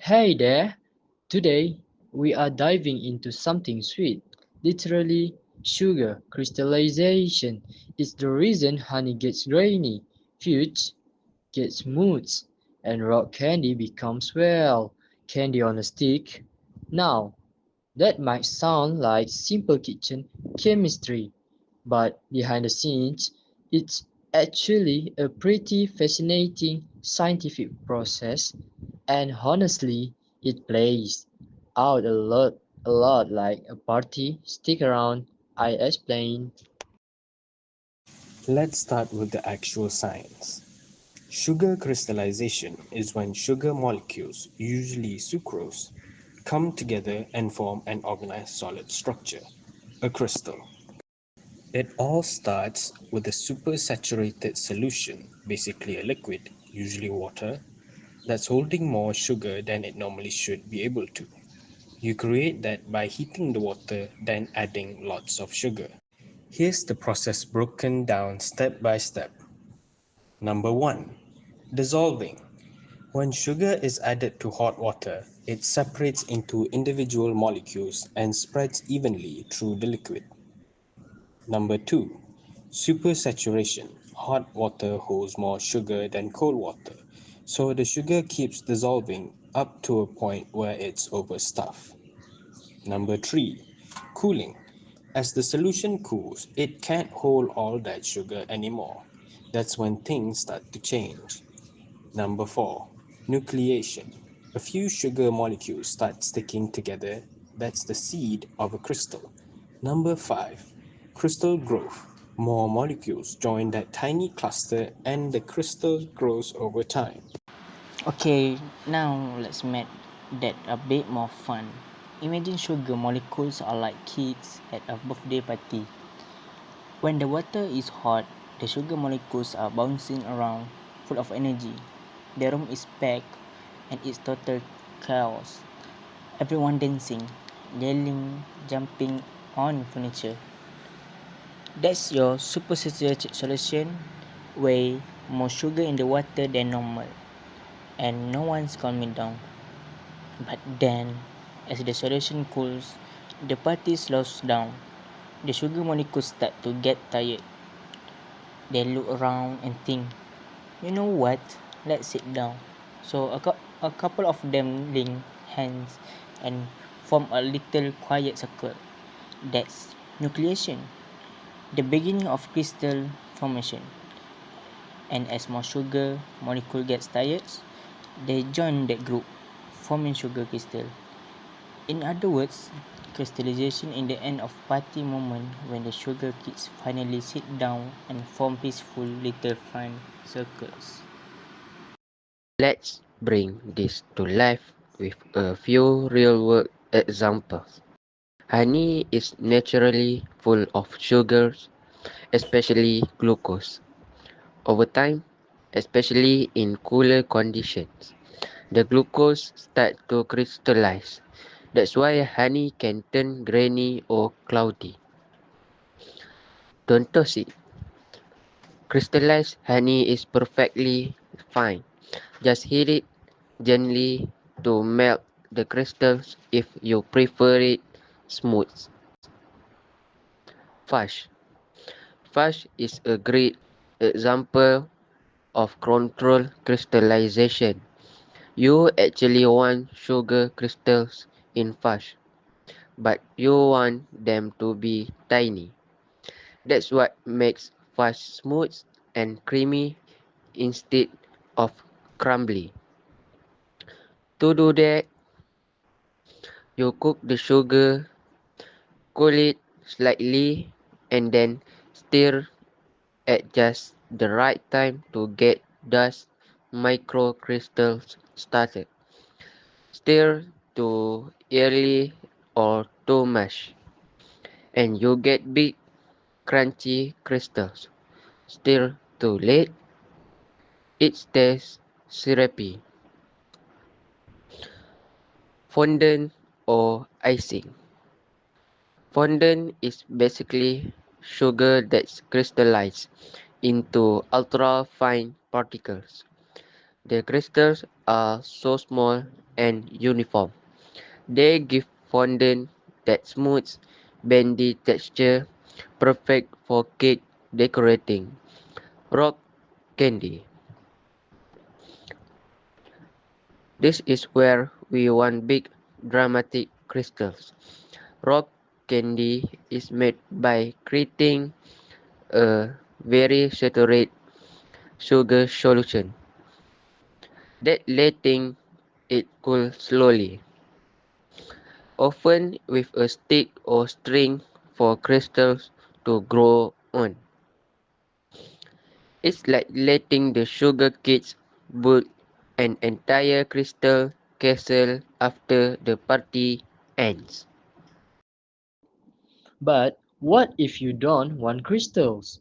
Hey there! Today we are diving into something sweet. Literally, sugar crystallization is the reason honey gets grainy, fudge gets smooth, and rock candy becomes, well, candy on a stick. Now, that might sound like simple kitchen chemistry, but behind the scenes, it's actually a pretty fascinating scientific process, and honestly, it plays out a lot like a party. Stick around, I explain. Let's start with the actual science. Sugar crystallization is when sugar molecules, usually sucrose, come together and form an organized solid structure, a crystal. It all starts with a supersaturated solution, basically a liquid, usually water, that's holding more sugar than it normally should be able to. You create that by heating the water, then adding lots of sugar. Here's the process broken down step by step. Number 1. Dissolving. When sugar is added to hot water, it separates into individual molecules and spreads evenly through the liquid. Number 2. Supersaturation. Hot water holds more sugar than cold water, so the sugar keeps dissolving up to a point where it's overstuffed. Number 3. Cooling. As the solution cools, it can't hold all that sugar anymore. That's when things start to change. Number 4. Nucleation. A few sugar molecules start sticking together. That's the seed of a crystal. Number 5. Crystal growth. More molecules join that tiny cluster and the crystal grows over time. Okay, now let's make that a bit more fun. Imagine sugar molecules are like kids at a birthday party. When the water is hot, the sugar molecules are bouncing around, full of energy. The room is packed and it's total chaos. Everyone dancing, yelling, jumping on furniture. That's your supersaturated solution, way more sugar in the water than normal, and no one's calming down. But then, as the solution cools, the party slows down. The sugar molecules start to get tired. They look around and think, you know what? Let's sit down. So a couple of them link hands and form a little quiet circle. That's nucleation, the beginning of crystal formation. And as more sugar molecule gets tired, they join that group, forming sugar crystal. In other words, crystallization in the end of party moment when the sugar kids finally sit down and form peaceful little fun circles. Let's bring this to life with a few real-world examples. Honey is naturally full of sugars, especially glucose. Over time, especially in cooler conditions, the glucose starts to crystallize. That's why honey can turn grainy or cloudy. Don't toss it. Crystallized honey is perfectly fine. Just heat it gently to melt the crystals if you prefer it smooth. Fudge. Fudge is a great example of controlled crystallization. You actually want sugar crystals in fudge, but you want them to be tiny. That's what makes fudge smooth and creamy instead of crumbly. To do that, you cook the sugar, cool it slightly, and then stir at just the right time to get those microcrystals started. Stir too early or too much, and you get big, crunchy crystals. Stir too late, it stays syrupy. Fondant or icing. Fondant is basically sugar that's crystallized into ultra fine particles. The crystals are so small and uniform. They give fondant that smooth, bendy texture, perfect for cake decorating. Rock candy. This is where we want big, dramatic crystals. Rock candy is made by creating a very saturated sugar solution, then letting it cool slowly, often with a stick or string for crystals to grow on. It's like letting the sugar kids build an entire crystal castle after the party ends. But what if you don't want crystals?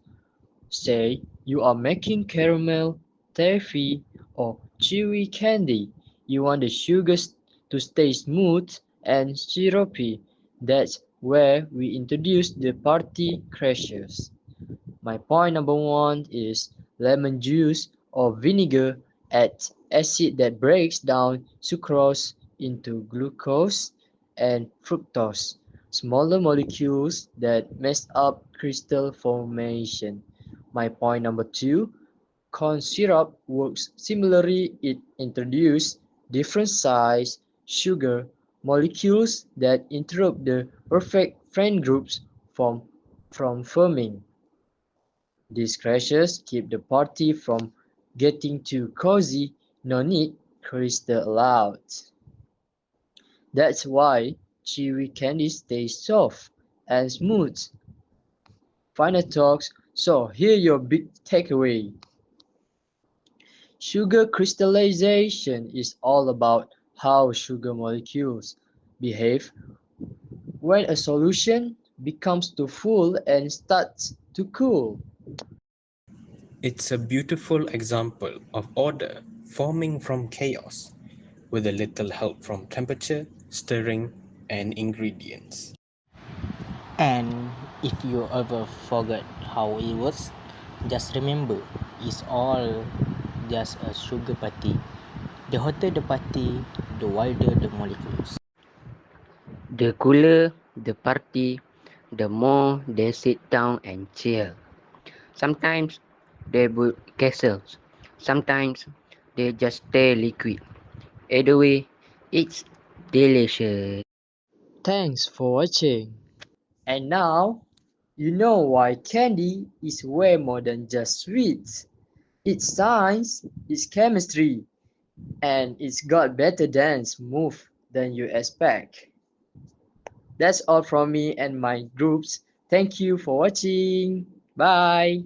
Say you are making caramel, taffy, or chewy candy. You want the sugars to stay smooth and syrupy. That's where we introduce the party crashers. My point number one is lemon juice or vinegar adds acid that breaks down sucrose into glucose and fructose, smaller molecules that mess up crystal formation. My point number two, corn syrup works similarly. It introduces different size sugar molecules that interrupt the perfect friend groups from forming. These crashes keep the party from getting too cozy, no need crystal allowed. That's why chewy candy stays soft and smooth. Final talks, so here your big takeaway. Sugar crystallization is all about how sugar molecules behave when a solution becomes too full and starts to cool. It's a beautiful example of order forming from chaos, with a little help from temperature, stirring, and ingredients. And if you ever forget how it works, just remember it's all just a sugar party. The hotter the party, the wider the molecules. The cooler the party, the more they sit down and cheer. Sometimes they build castles, sometimes they just stay liquid. Either way, it's delicious. Thanks for watching. And now, you know why candy is way more than just sweets. It's science, it's chemistry, and it's got better dance move than you expect. That's all from me and my groups. Thank you for watching. Bye.